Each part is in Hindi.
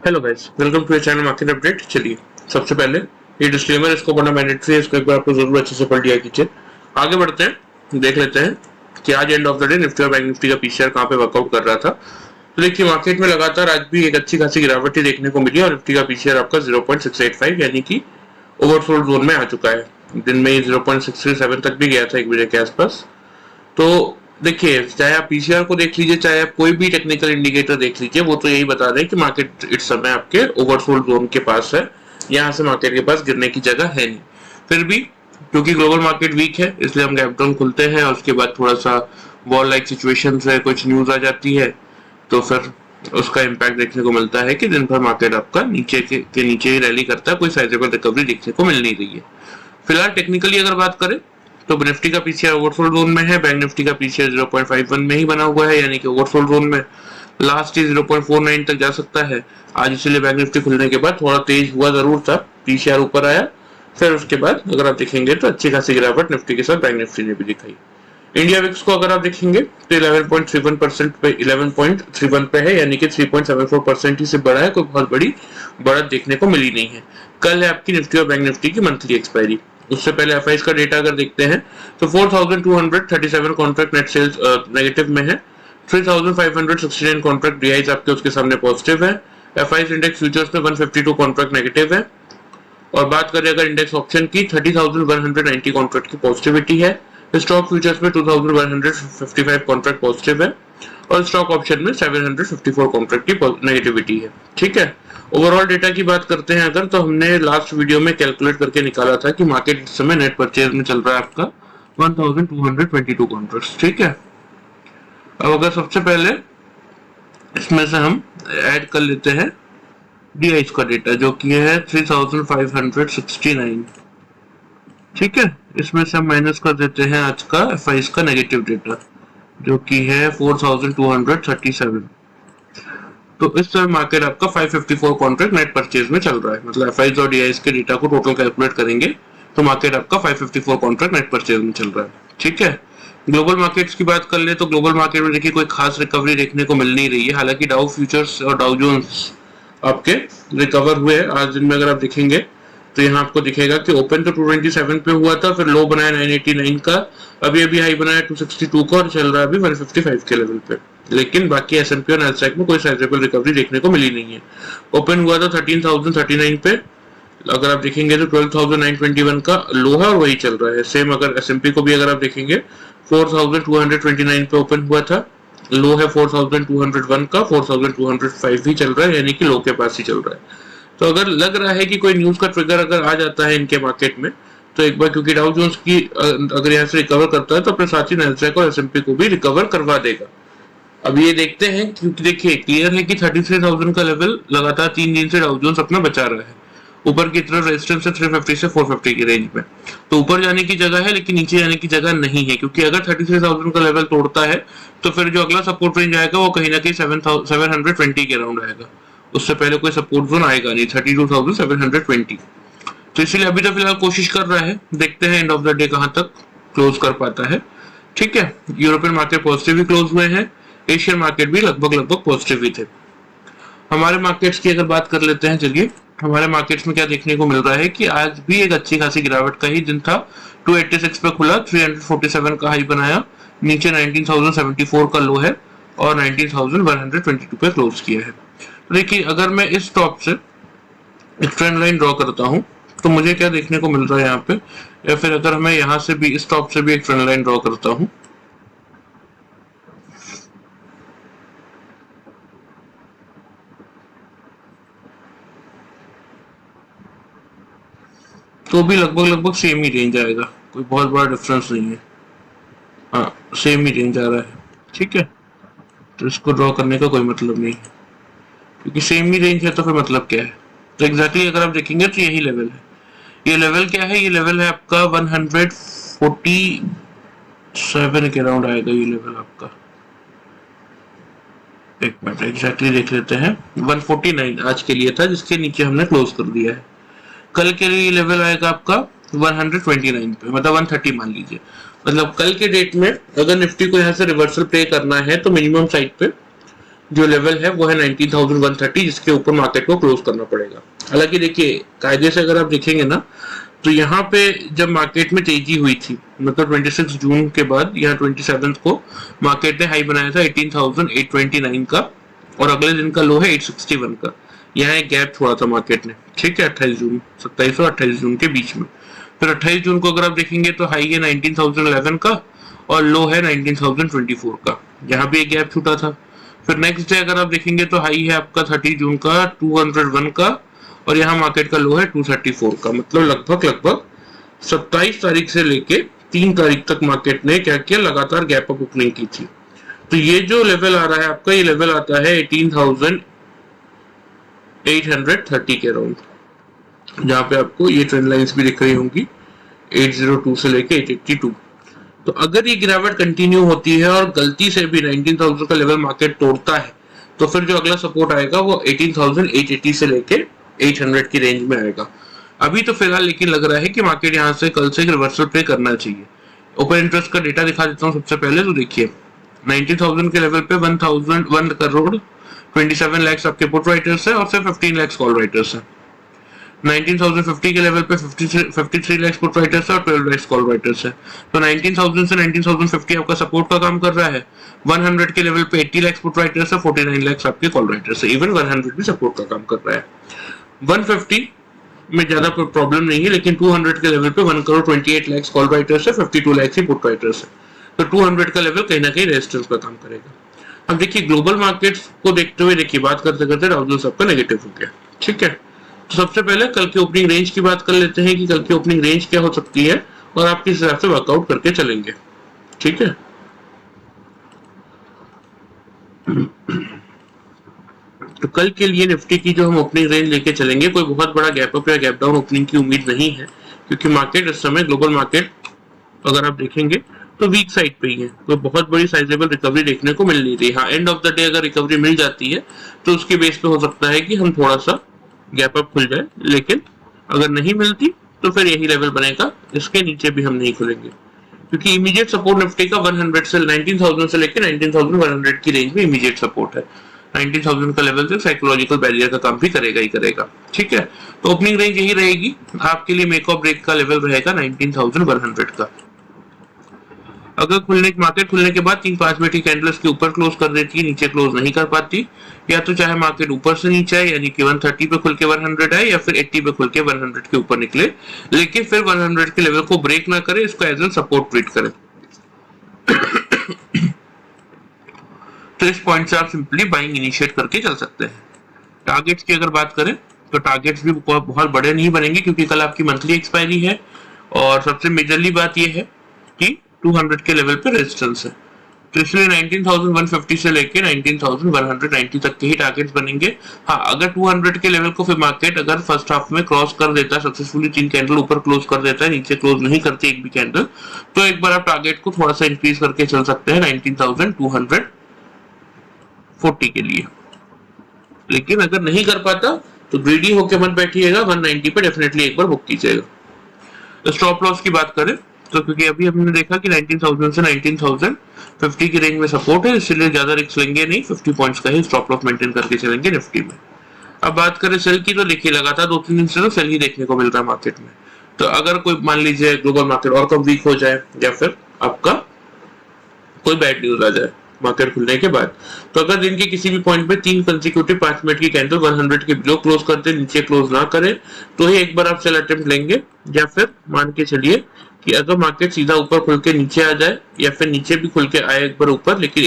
Hello guys, welcome to channel market update. चलिए, सबसे पहले ये डिस्क्लेमर, इसको पढ़ना मैंडेटरी है, इसको एक बार आपको जरूर अच्छे से पढ़ लिया कीजिए। आगे बढ़ते हैं, देख लेते हैं कि आज end of the day Nifty और बैंक निफ्टी का पीसीआर कहाँ पे वर्कआउट कर रहा था। तो देखिए, मार्केट में लगातार आज भी एक अच्छी खासी गिरावट ही देखने को मिली और निफ्टी का पीसीआर आपका 0.685 यानी कि ओवरसोल्ड जोन में आ चुका है। दिन में ये 0.637 तक भी गया था 1 बजे के आसपास। तो देखिए, चाहे आप पीसीआर को देख लीजिए, चाहे आप कोई भी टेक्निकल इंडिकेटर देख लीजिए, वो तो यही बता रहे हैं कि मार्केट इस समय आपके ओवरसोल्ड जोन के पास है। यहाँ से मार्केट के पास गिरने की जगह है नहीं। फिर भी क्योंकि ग्लोबल मार्केट वीक है, इसलिए हम गैप डाउन खुलते हैं और उसके बाद थोड़ा सा वॉल लाइक सिचुएशन है, कुछ न्यूज आ जाती है, तो फिर उसका इम्पैक्ट देखने को मिलता है कि दिन भर मार्केट आपका नीचे के नीचे ही रैली करता है, कोई साइजेबल रिकवरी देखने को मिल नहीं रही है। फिलहाल टेक्निकली अगर बात करें तो निफ्टी का पीसीआर ओवरसोल्ड जोन में है, बैंक निफ्टी का पीसीआर 0.51 में ही बना हुआ है, यानी कि ओवरसोल्ड जोन में लास्ट ही 0.49 तक जा सकता है आज। इसीलिए बैंक निफ्टी खुलने के बाद थोड़ा तेज हुआ जरूर था, पीसीआर ऊपर आया, फिर उसके बाद अगर आप देखेंगे तो अच्छी खासी गिरावट निफ्टी के साथ बैंक निफ्टी ने भी दिखाई। इंडिया विक्स को अगर आप देखेंगे तो 11.31% पे 11.31 पे है, यानी कि 3.74% ही से बढ़ा है, कोई बहुत बड़ी बढ़त देखने को मिली नहीं है। कल है आपकी निफ्टी और बैंक निफ्टी की मंथली एक्सपायरी। उससे पहले एफआईएस का डेटा अगर देखते हैं तो 4237 कॉन्ट्रैक्ट नेट सेल्स नेगेटिव में है, 3569 कॉन्ट्रैक्ट डीआईज आपके उसके सामने पॉजिटिव है। एफआईएस इंडेक्स फ्यूचर्स में 152 कॉन्ट्रैक्ट नेगेटिव है। और बात करें अगर इंडेक्स ऑप्शन की, 30,190 कॉन्ट्रैक्ट की पॉजिटिविटी है। स्टॉक फ्यूचर्स में 2155 कॉन्ट्रैक्ट पॉजिटिव है और स्टॉक ऑप्शन में 754 कॉन्ट्रैक्ट की नेगेटिविटी है। ठीक है, ओवरऑल डेटा की बात करते हैं अगर, तो हमने लास्ट वीडियो में कैलकुलेट करके निकाला था कि मार्केट इस समय नेट परचेज में चल रहा है आपका 1222 कॉन्ट्रैक्ट्स। ठीक है, अब अगर सबसे पहले इसमें से हम ऐड कर लेते हैं डीआईज का डेटा, जो कि है 3569। ठीक है, इसमें से हम माइनस कर देते हैं आज का एफआईएस का नेगेटिव डेटा, जो कि है 4237। तो इस समय मार्केट आपका 554 कॉन्ट्रैक्ट नेट परचेज में चल रहा है। मतलब एफआईएस और डीआईएस के डेटा को टोटल कैलकुलेट करेंगे तो मार्केट आपका 554 कॉन्ट्रैक्ट नेट परचेज में चल रहा है। ठीक है, ग्लोबल मार्केट्स की बात कर ले तो ग्लोबल मार्केट में देखिए कोई खास रिकवरी देखने को मिल नहीं रही है। हालांकि डाउ फ्यूचर्स और डाउ जोन्स आपके रिकवर हुए आज दिन में। अगर आप देखेंगे तो यहाँ आपको दिखेगा कि ओपन तो 227 पे हुआ था, फिर लो बनाया 989 का, अभी अभी हाई बनाया 262 का और चल रहा है अभी 155 के लेवल पे। लेकिन बाकी एसएनपी और नैस्डैक में कोई साइजेबल रिकवरी देखने को मिली नहीं है। ओपन हुआ था 13,039 पे, अगर आप देखेंगे तो 12,921 का लो है और वही चल रहा है। सेम अगर एसएनपी को भी अगर आप देखेंगे 4,229 पे ओपन हुआ था, लो है 4,201 का, 4,205 भी चल रहा है, यानी कि लो के पास ही चल रहा है। तो अगर लग रहा है कि कोई न्यूज का ट्रिगर अगर आ जाता है इनके मार्केट में, तो एक बार क्योंकि डाउ जोन्स की अगर यहाँ से रिकवर करता है तो अपने साथ ही नैस्डैक और एसएनपी को भी रिकवर करवा देगा। अब ये देखते हैं, क्योंकि देखिए क्लियर है कि 33,000 का लेवल लगातार 3 दिन से डाउ जोन्स अपना बचा रहा है। ऊपर की तरफ रेजिस्टेंस है 350 से 450 की रेंज में, तो ऊपर जाने की जगह है लेकिन नीचे जाने की जगह नहीं है, क्योंकि अगर 33,000 का लेवल तोड़ता है तो फिर जो अगला सपोर्ट रेंज आएगा वो कहीं ना कहीं 720 के अराउंड आएगा। उससे पहले कोई सपोर्ट जोन आएगा नहीं 32,720। तो इसलिए अभी तो फिलहाल कोशिश कर रहा है, देखते हैं एंड ऑफ द डे कहां तक क्लोज कर पाता है। ठीक है, यूरोपियन मार्केट पॉजिटिव ही क्लोज हुए हैं, एशियन मार्केट भी लगभग पॉजिटिव ही थे। हमारे मार्केट्स की अगर बात कर लेते हैं, चलिए हमारे मार्केट्स में क्या देखने को मिल रहा है कि आज भी एक अच्छी खासी गिरावट का ही दिन था। 286 पे खुला, 347 का हाई बनाया, नीचे 19,074 का लो है और 19,122 पे क्लोज किया है। तो देखिए, अगर मैं इस टॉप से एक ट्रेंड लाइन ड्रॉ करता हूं तो मुझे क्या देखने को मिल रहा है यहाँ पे, या फिर अगर मैं यहाँ से भी इस टॉप से भी एक ट्रेंड लाइन ड्रॉ करता हूं तो भी लगभग सेम ही रेंज आएगा, कोई बहुत बड़ा डिफरेंस नहीं है। हाँ, सेम ही रेंज आ रहा है। ठीक है, तो इसको ड्रॉ करने का कोई मतलब नहीं, क्योंकि सेम ही रेंज है तो फिर मतलब क्या है। तो एग्जैक्टली अगर आप देखेंगे तो यही लेवल है। ये लेवल क्या है? ये लेवल है आपका 147 के अराउंड आएगा ये लेवल आपका। एक मिनट एग्जैक्टली देख लेते हैं। 149 आज के लिए था, जिसके नीचे हमने क्लोज कर दिया है। कल के लिए ये लेवल आएगा आपका 129 पे, मतलब 130 मान लीजिए। मतलब कल के डेट में अगर निफ्टी को यहाँ से रिवर्सल प्ले करना है तो मिनिमम साइड पे जो लेवल है वो है 19,130, जिसके ऊपर मार्केट को क्लोज करना पड़ेगा। हालांकि देखिए कायदे से अगर आप देखेंगे ना, तो यहाँ पे जब मार्केट में तेजी हुई थी, मतलब 26 जून के बाद यहाँ 27 को मार्केट ने हाई बनाया था 18,829 का, और अगले दिन का लो है 861 का। यहाँ एक गैप छोड़ा था मार्केट ने, ठीक है, 28 जून 27 और 28 जून के बीच में। फिर 28 जून को अगर आप देखेंगे तो हाई है 19,011 का और लो है 19,024 का, यहाँ भी एक गैप छूटा था। फिर नेक्स्ट डे अगर आप देखेंगे तो हाई है आपका 30 जून का 201 का, और यहाँ मार्केट का लो है 234 का। मतलब लगभग 27 तारीख से लेके 3 तारीख तक मार्केट ने क्या किया, लगातार गैप अप ओपनिंग की थी। तो ये जो लेवल आ रहा है आपका, ये लेवल आता है 18,830 के अराउंड, जहां पे आपको ये ट्रेंड लाइंस भी दिख रही होंगी 802 से लेके 882। तो अगर ये गिरावट कंटिन्यू होती है और गलती से भी 19,000 का लेवल मार्केट तोड़ता है, तो फिर जो अगला सपोर्ट आएगा वो 18,880 से लेके 800 की रेंज में आएगा। अभी तो फिलहाल लेकिन लग रहा है कि मार्केट यहाँ से कल से रिवर्सल पे करना चाहिए। ओपन इंटरेस्ट का डेटा दिखा देता हूँ सबसे पहले। तो देखिए 19,000 के लेवल पे 1 करोड़ 27 लाख आपके पुट राइटर्स है और सिर्फ 15 लाख कॉल राइटर्स है। 19,050 के लेवल पे 53 लाख पुट राइटर्स है और 12 लाख कॉल राइटर्स है। तो 19,000 से 19,050 आपका सपोर्ट का काम कर रहा है। 100 के लेवल पे 80 लाख पुट राइटर्स है, 49 लाख आपके कॉल राइटर्स है। इवन 100 भी सपोर्ट का काम कर रहा है। 150 में ज्यादा प्रॉब्लम नहीं है, लेकिन 200 के लेवल पे 1 करोड़ 28 लाख कॉल राइटर्स है, 52 लाख ही पुट राइटर्स है। तो 200 का लेवल कहीं ना कहीं रेजिस्टेंस का काम करेगा। अब देखिए ग्लोबल मार्केट्स को देखते हुए देखिए बात करते करते डाउ जोन्स आपका नेगेटिव हो गया, ठीक है। तो सबसे पहले कल की ओपनिंग रेंज की बात कर लेते हैं कि कल की ओपनिंग रेंज क्या हो सकती है और आप किस हिसाब से वर्कआउट करके चलेंगे, ठीक है। तो कल के लिए निफ्टी की जो हम ओपनिंग रेंज लेके चलेंगे, कोई बहुत बड़ा गैप अप या गैप डाउन ओपनिंग की उम्मीद नहीं है, क्योंकि मार्केट इस समय ग्लोबल मार्केट अगर आप देखेंगे तो वीक साइड पे ही है। तो बहुत बड़ी साइजेबल रिकवरी देखने को मिल नहीं रही। हाँ, एंड ऑफ द डे अगर रिकवरी मिल जाती है तो उसके बेस पे हो सकता है कि हम थोड़ा सा गैप अप खुल जाए, लेकिन अगर नहीं मिलती तो फिर यही लेवल बनेगा, इसके नीचे भी हम नहीं खुलेंगे, क्योंकि इमीडिएट सपोर्ट निफ्टी का 100 से 19,000 से लेकर 19,100 की रेंज में इमीडिएट सपोर्ट है। 19,000 का लेवल से साइकोलॉजिकल बैरियर का काम भी करेगा ही करेगा, ठीक है। तो ओपनिंग रेंज यही रहेगी आपके लिए। मेक और ब्रेक का लेवल रहेगा 19,100 का। अगर मार्केट खुलने के बाद 3-5 मिनट की कैंडल्स के ऊपर क्लोज कर देती है, नीचे क्लोज नहीं कर पाती, या तो चाहे मार्केट ऊपर से नीचे आए यानी कि 130 पे खुल के 100 आए, या फिर 80 पे खुल के 100 के ऊपर निकले, लेकिन फिर 100 के लेवल को ब्रेक ना करे, इसको एज एन सपोर्ट ट्रीट करे। तो इस पॉइंट से आप सिंपली बाइंग इनिशिएट करके चल सकते हैं। टारगेट्स की अगर बात करें तो टारगेट्स भी बहुत बड़े नहीं बनेंगे, क्योंकि कल आपकी मंथली एक्सपायरी है, और सबसे मेजरली बात यह है कि 200 के लेवल पे रेजिस्टेंस है। तो इसलिए 19,150 से लेके 19,190 तक के ही टारगेट्स बनेंगे। हाँ, अगर 200 के लेवल को फिर मार्केट अगर फर्स्ट हाफ में क्रॉस कर देता है, सक्सेसफुली 3 कैंडल ऊपर क्लोज कर देता है, नीचे क्लोज नहीं करती एक भी कैंडल, तो एक बार आप टारगेट को थोड़ा सा इंक्रीज करके चल सकते हैं 19,240 के लिए। लेकिन अगर नहीं कर पाता तो ग्रीडी होकर मत बैठिएगा, 190 पे डेफिनेटली एक बार बुक कीजिएगा। स्टॉप लॉस की बात करें तो क्योंकि अभी हमने देखा कि 19,000 से 19,050 की रेंज में सपोर्ट है, इसलिए ज्यादा रिस्क लेंगे नहीं, 50 पॉइंट्स का ही स्टॉप लॉस मेंटेन करके चलेंगे निफ्टी में। अब बात करें सेल की, तो देखिए लगातार 2-3 दिन से तो सेल ही देखने को मिल रहा है मार्केट में। तो अगर कोई मान लीजिए ग्लोबल मार्केट और कम वीक हो जाए, या फिर आपका कोई बैड न्यूज आ जाए मार्केट खुलने के बाद, तो अगर दिन के किसी भी पॉइंट पे 3 कंसेक्यूटिव 5 मिनट की कैंडल 100 के बिलो क्लोज करते, नीचे क्लोज ना करे, तो ही एक बार आप सेल अटेम्प्ट लेंगे। या फिर मान के चलिए कि अगर मार्केट सीधा ऊपर खुल के नीचे आ जाए, या फिर नीचे भी खुल के आए एक बार ऊपर, लेकिन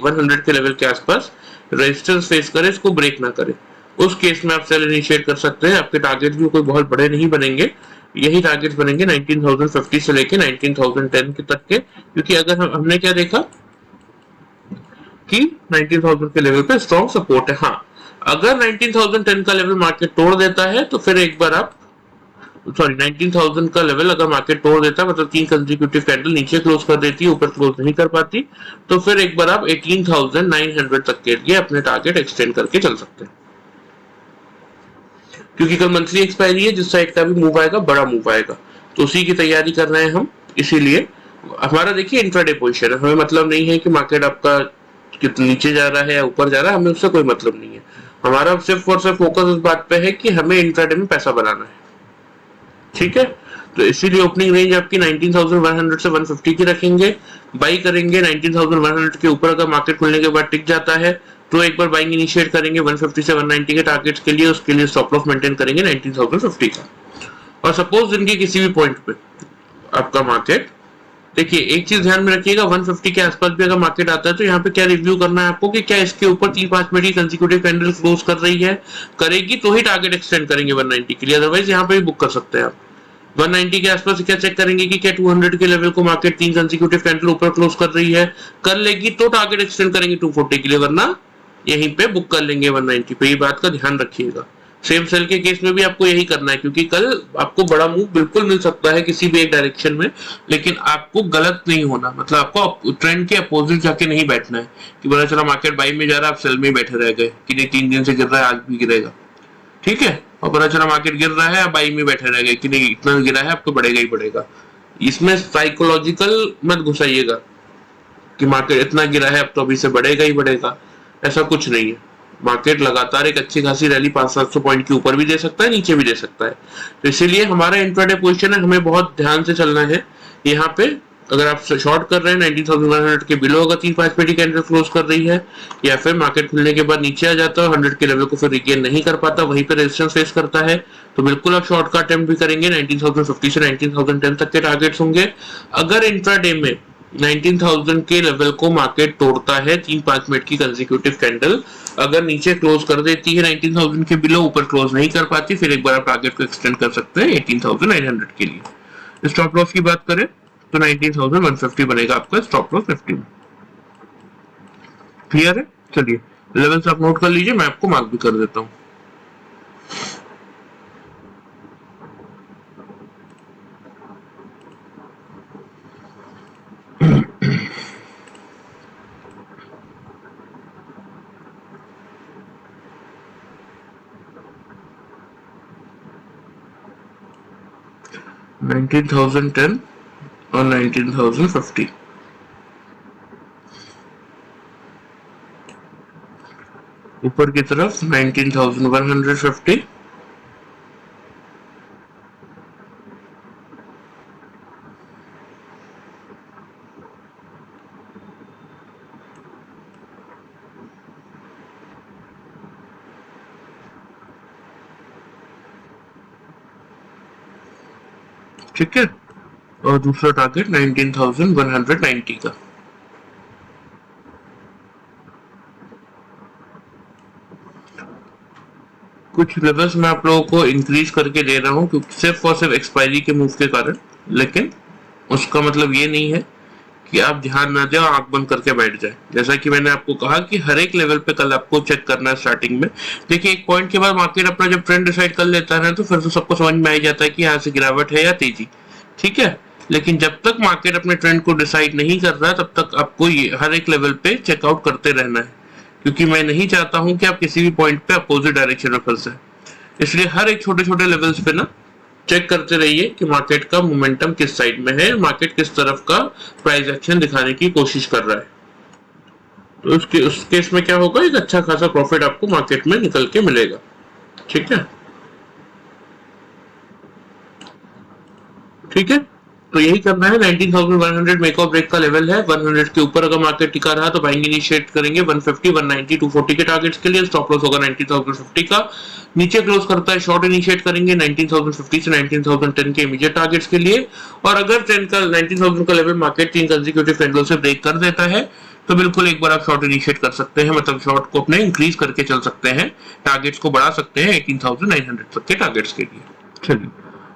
100 के लेवल के आसपास रेजिस्टेंस फेस करे, इसको ब्रेक ना करे, उस केस में आप सेल इनिशिएट कर सकते हैं। आपके टारगेट भी कोई बहुत बड़े नहीं बनेंगे, यही टारगेट्स बनेंगे 19,050 से लेके 19,010 तक के, क्योंकि अगर हमने क्या देखा कि 19,000 के लेवल पे स्ट्रॉन्ग सपोर्ट है। हाँ, अगर 19,010 का लेवल मार्केट तोड़ देता है तो फिर एक बार आप 19,000 का लेवल अगर मार्केट तोड़ देता है, मतलब 3 कंसेक्यूटिव कैंडल नीचे क्लोज कर देती है, ऊपर क्लोज नहीं कर पाती, तो फिर एक बार आप 18,900 तक के लिए अपने टारगेट एक्सटेंड करके चल सकते हैं। क्योंकि कल मंथली एक्सपायरी है, जिस साइड का भी मूव आएगा बड़ा मूव आएगा, तो उसी की तैयारी कर रहे हैं हम। इसीलिए हमारा देखिए इंट्राडे पोजीशन है, हमें मतलब नहीं है कि मार्केट आपका कितना नीचे जा रहा है या ऊपर जा रहा है, हमें उससे कोई मतलब नहीं है। हमारा सिर्फ और सिर्फ फोकस इस बात पे है कि हमें इंट्राडे में पैसा बनाना है। ठीक है, तो इसीलिए ओपनिंग रेंज आपकी 19,100 से 150 की रखेंगे। बाई करेंगे 19,100 के ऊपर, अगर मार्केट खुलने के बाद टिक जाता है तो एक बार बाइंग इनिशिएट करेंगे 150 से 190 के टारगेट्स के लिए, उसके लिए स्टॉप लॉस मेंटेन करेंगे 19,050 का। और सपोज दिन के किसी भी पॉइंट पे आपका मार्केट, देखिए एक चीज ध्यान में रखिएगा, 150 के आसपास भी अगर मार्केट आता है तो यहाँ पे क्या रिव्यू करना है आपको कि क्या इसके ऊपर 3-5 मिनट की कंसेक्यूटिव कैंडल क्लोज कर रही है, करेगी तो ही टारगेट एक्सटेंड करेंगे 190 के लिए, अदरवाइज यहाँ पे भी बुक कर सकते हैं आप। 190 के आसपास क्या चेक करेंगे कि क्या 200 के लेवल को मार्केट 3 कंसेक्यूटिव कैंडल ऊपर क्लोज कर रही है, कर लेगी तो टारगेट एक्सटेंड करेंगे 240 के लिए, वरना यहीं पे बुक कर लेंगे 190 पे। ये बात का ध्यान रखिएगा। सेम सेल के केस में भी आपको यही करना है, क्योंकि कल आपको बड़ा मूव बिल्कुल मिल सकता है किसी भी एक डायरेक्शन में, लेकिन आपको गलत नहीं होना, मतलब आपको ट्रेंड के अपोजिट जाके नहीं बैठना है कि पता चला मार्केट बाई में जा रहा है, आप सेल में बैठे रह गए कि नहीं 3 दिन से गिर रहा है आज भी गिरेगा। ठीक है, और पता चला मार्केट गिर रहा है, आप बाई में बैठे रह गए कि नहीं इतना गिरा है आपको बढ़ेगा ही बढ़ेगा। इसमें साइकोलॉजिकल मत घुसाइएगा कि मार्केट इतना गिरा है अब तो अभी से बढ़ेगा ही बढ़ेगा, ऐसा कुछ नहीं है। मार्केट लगातार एक अच्छी खासी रैली 500-700 पॉइंट के ऊपर भी दे सकता है, नीचे भी दे सकता है, तो इसीलिए हमारा इंट्राडे पोजीशन है, हमें बहुत ध्यान से चलना है। यहाँ पे अगर आप शॉर्ट कर रहे हैं 19,100 के बिलो अगर 3-5 मिनट की कैंडल क्लोज कर रही है, या फिर मार्केट खुलने के बाद नीचे आ जाता है 100 के लेवल को फिर रिगेन नहीं कर पाता, वहीं पर रेजिस्टेंस फेस करता है, तो बिल्कुल आप शॉर्ट का अटेम्प्ट भी करेंगे। 19,050 से 19,010 तक के टारगेट्स होंगे। अगर इंट्राडे में 19,000 के लेवल को मार्केट तोड़ता है 3-5 मिनट की कंसेक्यूटिव कैंडल, अगर नीचे क्लोज कर देती है 19,000 के बिलो, ऊपर क्लोज नहीं कर पाती, फिर एक बार आप टारगेट को एक्सटेंड कर सकते हैं 18,900 के लिए। स्टॉप लॉस की बात करें तो 19,150 बनेगा आपका स्टॉप लॉस निफ्टी में। क्लियर है? चलिए लेवल्स आप नोट कर लीजिए, मैं आपको मार्क भी कर देता हूँ। $19,010 और 19,050। ऊपर की तरफ 19,150, ठीक है, और दूसरा टारगेट 19,190 का। कुछ लेवल्स मैं आप लोगों को इंक्रीज करके दे रहा हूँ क्योंकि सिर्फ और सिर्फ एक्सपायरी के मूव के कारण, लेकिन उसका मतलब ये नहीं है कि आप ध्यान ना दें और आंख बंद करके बैठ जाए। जैसा कि मैंने आपको कहा कि हर एक लेवल पे कल आपको चेक करना है स्टार्टिंग में। देखिए एक पॉइंट के बाद मार्केट अपना जब ट्रेंड डिसाइड कर लेता है तो फिर तो सबको समझ में आ जाता है कि यहाँ से गिरावट है या तेजी। ठीक है, लेकिन जब तक मार्केट अपने ट्रेंड को डिसाइड नहीं कर रहा तब तक आपको हर एक लेवल पे चेकआउट करते रहना है, क्योंकि मैं नहीं चाहता हूं कि आप किसी भी पॉइंट पे अपोजिट डायरेक्शन में फंसे। इसलिए हर एक छोटे छोटे लेवल्स पे ना चेक करते रहिए कि मार्केट का मोमेंटम किस साइड में है, मार्केट किस तरफ का प्राइस एक्शन दिखाने की कोशिश कर रहा है। तो उस केस में क्या होगा, एक अच्छा खासा प्रॉफिट आपको मार्केट में निकल के मिलेगा। ठीक है, ठीक है, तो यही करना है। 19,100 मेक और ब्रेक का लेवल है। 100 के ऊपर अगर मार्केट टिका रहा तो बाइंग इनिशिएट करेंगे 150, 190, 240 के टारगेट्स के लिए। स्टॉप लॉस होगा 19,050 का। नीचे क्लोज करता है शॉर्ट इनिशिएट करेंगे 19,050 से 19,010 के इमीडिएट टारगेट्स के लिए। और अगर 10 का 19,000 का लेवल मार्केट 3 कंसेक्यूटिव कैंडल से ब्रेक कर देता है तो बिल्कुल एक बार आप शॉर्ट इनिशिएट कर सकते हैं, मतलब शॉर्ट को अपने इंक्रीज करके चल सकते हैं, टारगेट्स को बढ़ा सकते हैं 18,900 तक के टारगेट्स के लिए। चलिए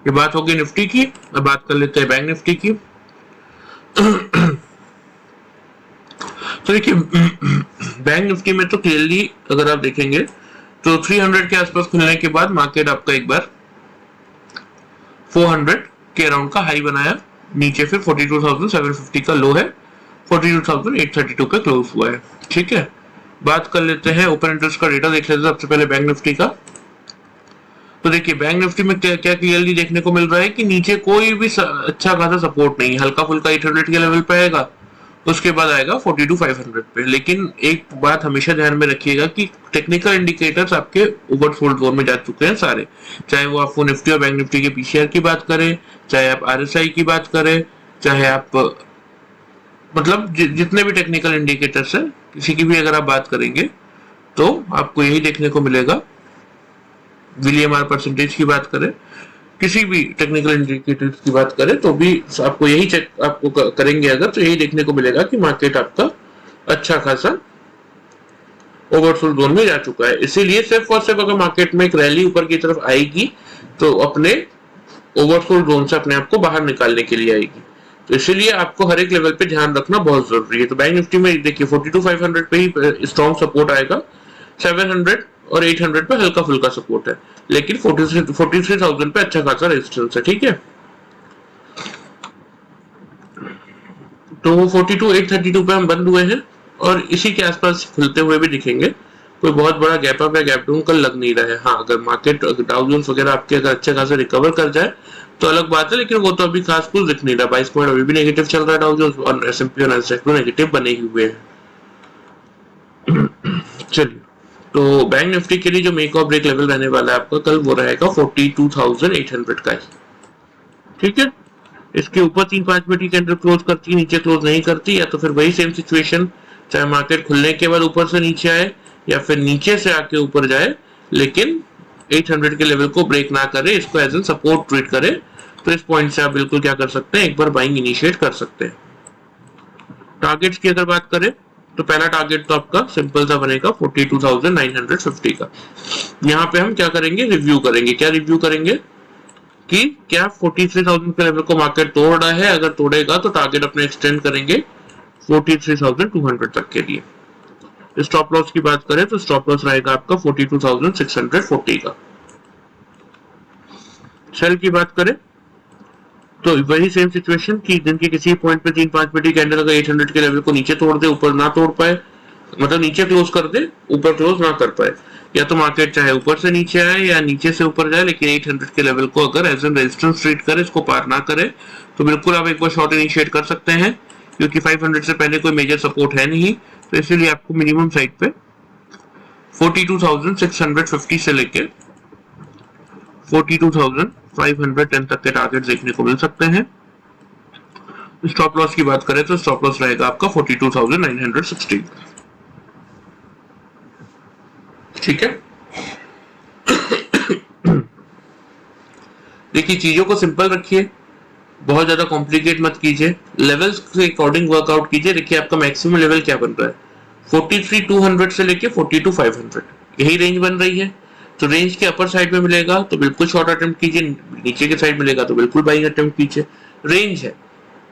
ये बात होगी निफ्टी की। अब बात कर लेते हैं बैंक निफ्टी की। तो देखिए बैंक निफ्टी में तो क्लियरली अगर आप देखेंगे तो 300 के आसपास खुलने के बाद मार्केट आपका एक बार 400 के अराउंड का हाई बनाया, नीचे फिर 42,750 का लो है, 42,832 पे क्लोज हुआ है। ठीक है, बात कर लेते हैं ओपन इंटरेस्ट का डेटा देख लेते हैं सबसे पहले बैंक निफ्टी का। तो देखिए बैंक निफ्टी में क्या क्या क्लियरली देखने को मिल रहा है कि नीचे कोई भी अच्छा खासा सपोर्ट नहीं है, हल्का फुल्का 800 के लेवल पे आएगा, उसके बाद आएगा 42,500 पे। लेकिन एक बात हमेशा ध्यान में रखिएगा कि टेक्निकल इंडिकेटर्स आपके ओवरसोल्ड जोन में जा चुके हैं सारे, चाहे वो आपको निफ्टी और बैंक निफ्टी के पीसीआर की बात करें, चाहे आप आरएसआई की बात करें, चाहे आप मतलब जितने भी टेक्निकल इंडिकेटर्स है किसी की भी अगर आप बात करेंगे तो आपको यही देखने को मिलेगा। विलियम आर परसेंटेज की बात करें, किसी भी टेक्निकल इंडिकेटर्स की बात करें तो भी आपको यही चेक आपको करेंगे अगर, तो यही देखने को मिलेगा कि मार्केट आपका अच्छा खासा ओवरसोल्ड जोन में जा चुका है। इसीलिए सिर्फ और सिर्फ अगर मार्केट में एक रैली ऊपर की तरफ आएगी तो अपने ओवरसोल्ड जोन से अपने आप को बाहर निकालने के लिए आएगी। तो इसीलिए आपको हर एक लेवल पे ध्यान रखना बहुत जरूरी है। तो बैंक निफ्टी में देखिए 42,500 पे ही स्ट्रॉन्ग सपोर्ट आएगा, 700 और 800 पे हल्का फुल्का सपोर्ट है, लेकिन 43,000 पे अच्छा खासा रेजिस्टेंस है। ठीक है, तो 42,832 पे हम बंद हुए हैं और इसी के आसपास खुलते हुए भी दिखेंगे। कोई बहुत बड़ा गैप अप या गैप डाउन कल लग नहीं रहा है। हाँ, अगर मार्केट डाउ जोन्स वगैरह आपके अगर अच्छे खासे रिकवर कर जाए तो अलग बात है, लेकिन वो तो अभी खास कुछ दिख नहीं रहा। 22 पॉइंट अभी भी नेगेटिव चल रहा है डाउ जोन्स और एसएनपी और नैस्डैक तो नेगेटिव बने ही हुए हैं। चलिए, तो बैंक निफ्टी के लिए जो मेक और ब्रेक लेवल रहने वाला है आपका कल वो रहेगा 42,800 का। ठीक है, इसके ऊपर 3-5 मिनट की कैंडल क्लोज करती है, नीचे क्लोज नहीं करती, या तो फिर वही सेम सिचुएशन, चाहे मार्केट खुलने के बाद ऊपर से नीचे आए या फिर नीचे से आके ऊपर जाए, लेकिन 800 के लेवल को ब्रेक ना करे, इसको एज एन सपोर्ट ट्रीट करे, तो इस पॉइंट से आप बिल्कुल क्या कर सकते हैं, एक बार बाइंग इनिशिएट कर सकते हैं। टारगेट्स की अगर बात करें तो पहला टारगेट तो आपका सिंपल सा बनेगा 42,950 का। यहाँ पे हम क्या करेंगे, रिव्यू करेंगे। क्या रिव्यू करेंगे कि क्या 43,000 के लेवल को मार्केट तोड़ रहा है, अगर तोड़ेगा तो टारगेट अपने एक्सटेंड करेंगे 43,200 तक के लिए। स्टॉप लॉस की बात करें तो स्टॉप लॉस रहेगा आपका 42,640 का। सेल की बात करें तो वही सेम सिचुएशन कि दिन के किसी पॉइंट पे 3-5 मिनट की कैंडल अगर 800 के लेवल को नीचे तोड़ दे, ऊपर ना तोड़ पाए, मतलब नीचे क्लोज कर दे, ऊपर क्लोज ना कर पाए, या तो मार्केट चाहे ऊपर से नीचे आए या नीचे से ऊपर जाए, लेकिन 800 के लेवल को अगर एज एन रेजिस्टेंस ट्रीट करे, इसको पार ना करे, तो बिल्कुल आप एक बार शॉर्ट इनिशिएट कर सकते हैं, क्योंकि 500 से पहले कोई मेजर सपोर्ट है नहीं। तो इसीलिए आपको मिनिमम साइड पे 42,650 से लेके 42,510 तक के टारगेट देखने को मिल सकते हैं। स्टॉप लॉस की बात करें तो स्टॉप लॉस रहेगा आपका 42,960। ठीक है, देखिए चीजों को सिंपल रखिए, बहुत ज्यादा कॉम्प्लिकेट मत कीजिए, लेवल्स के अकॉर्डिंग वर्कआउट कीजिए। देखिए आपका मैक्सिमम लेवल क्या बन रहा है, 43,200 से लेके 42,500, यही रेंज बन रही है। तो रेंज के अपर साइड में मिलेगा तो बिल्कुल शॉर्ट अटेम्प्ट कीजिए, नीचे के साइड मिलेगा तो बिल्कुल बाइंग अटेम्प्ट कीजिए। रेंज है,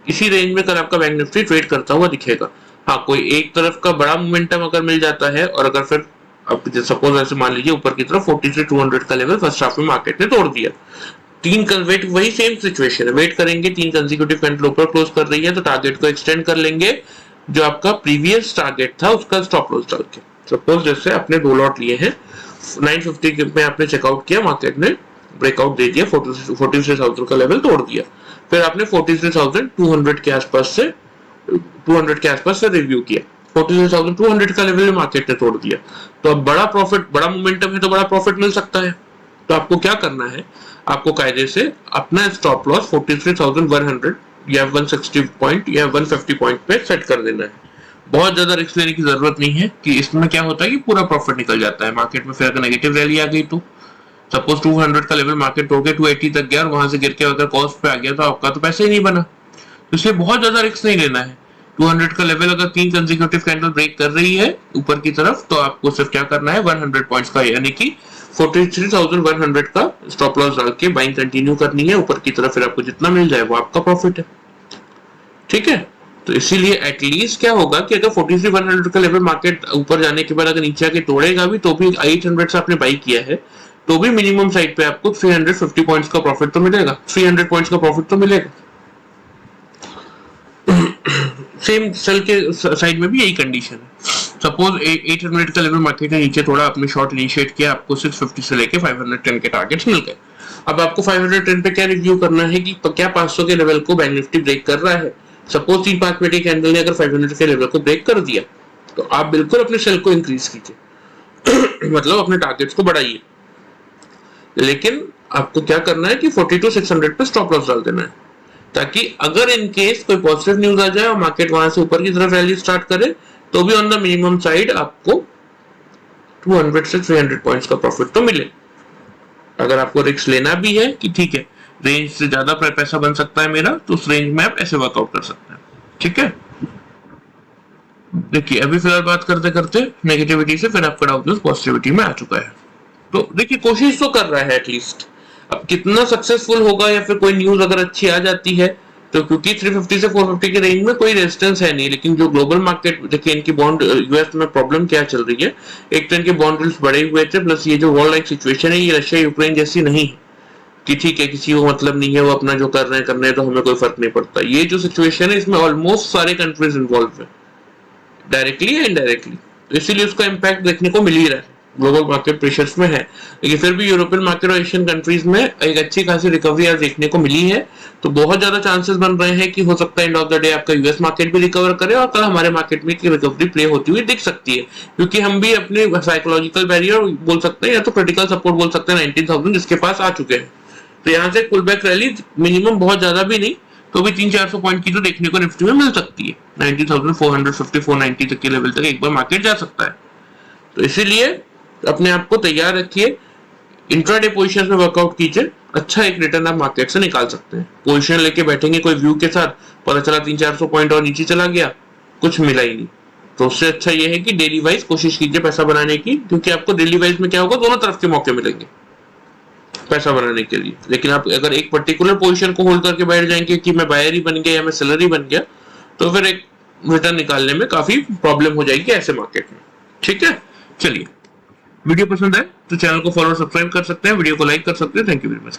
इसी रेंज में कल आपका बैंक निफ्टी ट्रेड करता हुआ दिखेगा। हाँ, कोई एक तरफ का बड़ा मोमेंटम अगर मिल जाता है, और अगर फिर अब सपोज ऐसे मान लीजिए ऊपर की तरफ 43,200 का लेवल फर्स्ट हाफ में मार्केट ने तोड़ दिया, वेट वही सेम सिचुएशन है, वेट करेंगे, 3 कंसेक्यूटिव कैंडल ऊपर क्लोज कर रही है तो टारगेट को एक्सटेंड कर लेंगे, जो आपका प्रीवियस टारगेट था उसका स्टॉप लॉस डाल के। सपोज जैसे आपने 2 लॉट लिए हैं, 950 में आपने चेकआउट किया, मार्केट ने ब्रेकआउट दे दिया, 43,000 का लेवल तोड़ दिया, फिर आपने 43,200 के आसपास से 200 के आसपास से रिव्यू किया, 43,200 का लेवल मार्केट ने तोड़ दिया, तो अब बड़ा प्रॉफिट, बड़ा मोमेंटम है तो बड़ा प्रॉफिट मिल सकता है। तो आपको क्या करना है, आपको कायदे से अपना स्टॉप लॉस 43,100 या 160 पॉइंट या 150 पॉइंट पे सेट कर देना है। बहुत ज्यादा रिस्क लेने की जरूरत नहीं है कि इसमें क्या होता है कि पूरा प्रॉफिट निकल जाता है मार्केट में। फिर अगर नेगेटिव रैली आ गई तो सपोज 200 का लेवल मार्केट तोड़ के 280 तक गया और वहां से गिर के अगर कॉस्ट पे आ गया तो आपका तो पैसे ही नहीं बना। तो इसलिए बहुत ज्यादा रिस्क नहीं लेना है। 200 का लेवल अगर 3 कंसेक्यूटिव कैंडल ब्रेक कर रही है ऊपर की तरफ, तो आपको सिर्फ क्या करना है, 100 पॉइंट्स का यानी कि 43,100 का स्टॉप लॉस डाल के बाइंग कंटिन्यू करनी है ऊपर की तरफ, फिर आपको जितना मिल जाए वो आपका प्रॉफिट है। ठीक है, तो इसीलिए एटलीस्ट क्या होगा कि अगर 43,100 का लेवल मार्केट ऊपर जाने के बाद अगर नीचे आके तोड़ेगा भी, तो भी 800 से आपने बाई किया है, तो भी मिनिमम साइड पे आपको 350 पॉइंट्स का प्रॉफिट तो मिलेगा, 300 पॉइंट्स का प्रॉफिट तो मिलेगा। सेम सेल के साइड में भी यही कंडीशन है। सपोज 800 का लेवल मार्केट ने नीचे थोड़ा अपने शॉर्ट इनिशिएट किया, आपको 650 से लेके 510 के टारगेट्स मिल गए। अब आपको 510 पे क्या रिव्यू करना है कि क्या 500 के लेवल को बैंक निफ्टी ब्रेक कर रहा है, सपोज 3-5 मिनट की कैंडल ने अगर 500 के लेवल को ब्रेक कर दिया तो आप बिल्कुल अपने सेल को इंक्रीज कीजिए मतलब अपने टारगेट्स को बढ़ाइए, लेकिन आपको क्या करना है कि 42,600 पे स्टॉप लॉस डाल देना है, ताकि अगर इन केस कोई पॉजिटिव न्यूज आ जाए और मार्केट वहां से ऊपर की तरफ रैली स्टार्ट करे तो भी ऑन द मिनिमम साइड आपको 200 से 300 पॉइंट्स का प्रॉफिट तो मिले। अगर आपको रिस्क लेना भी है कि ठीक है रेंज से ज्यादा पैसा बन सकता है मेरा, तो उस रेंज में आप ऐसे वर्कआउट कर सकते हैं। ठीक है, देखिए अभी फिलहाल बात करते करते नेगेटिविटी से फिर आपका डाउन पॉजिटिविटी में आ चुका है। तो देखिए कोशिश तो कर रहा है एटलीस्ट, अब कितना सक्सेसफुल होगा या फिर कोई न्यूज अगर अच्छी आ जाती है तो, क्योंकि 350 से 450 के रेंज में कोई रेजिस्टेंस है नहीं, लेकिन जो ग्लोबल मार्केट देखिए इनकी बॉन्ड यूएस में प्रॉब्लम क्या चल रही है, एक तो इनके बॉन्ड यील्ड्स बढ़े हुए थे, प्लस ये जो वॉर लाइक सिचुएशन है ये रशिया यूक्रेन जैसी नहीं है कि ठीक है किसी को मतलब नहीं है, वो अपना जो कर रहे हैं तो हमें कोई फर्क नहीं पड़ता। ये जो सिचुएशन है इसमें ऑलमोस्ट सारे कंट्रीज इन्वॉल्व है डायरेक्टली या इनडायरेक्टली, तो इसीलिए उसका इम्पैक्ट देखने को मिल ही रहा है, ग्लोबल मार्केट प्रेशर्स में है। लेकिन फिर भी यूरोपियन मार्केट और एशियन कंट्रीज में एक अच्छी खासी रिकवरी आज देखने को मिली है, तो बहुत ज्यादा चांसेस बन रहे हैं कि हो सकता है एंड ऑफ द डे आपका यूएस मार्केट भी रिकवर करे और कल हमारे मार्केट में की रिकवरी प्ले होती हुई दिख सकती है, क्योंकि हम भी अपने साइकोलॉजिकल बैरियर बोल सकते हैं या तो क्रिटिकल सपोर्ट बोल सकते हैं 19,000 जिसके पास आ चुके हैं। तो यहाँ से पुल बैक रैली मिनिमम बहुत ज्यादा भी नहीं तो भी 300-400 पॉइंट की तो देखने को निफ्टी में मिल सकती है, 19,450 490 तक के लेवल तक एक बार मार्केट जा सकता है। तो इसीलिए अपने आप को तैयार रखिए, इंट्राडे पोजीशंस में वर्कआउट कीजिए, अच्छा एक रिटर्न आप मार्केट से निकाल सकते हैं। पोजीशन लेके बैठेंगे कोई व्यू के साथ, पता चला 300-400 पॉइंट और नीचे चला गया, कुछ मिला ही नहीं, तो उससे अच्छा ये है कि डेली वाइज कोशिश कीजिए पैसा बनाने की, क्योंकि आपको डेली वाइज में क्या होगा दोनों तरफ के मौके मिलेंगे पैसा बनाने के लिए। लेकिन आप अगर एक पर्टिकुलर पोजीशन को होल्ड करके बैठ जाएंगे कि मैं बायर ही बन गया या मैं सेलर ही बन गया, तो फिर एक रिटर्न निकालने में काफी प्रॉब्लम हो जाएगी ऐसे मार्केट में। ठीक है, चलिए वीडियो पसंद आए तो चैनल को फॉलो सब्सक्राइब कर सकते हैं, वीडियो को लाइक कर सकते हैं। Thank you very much.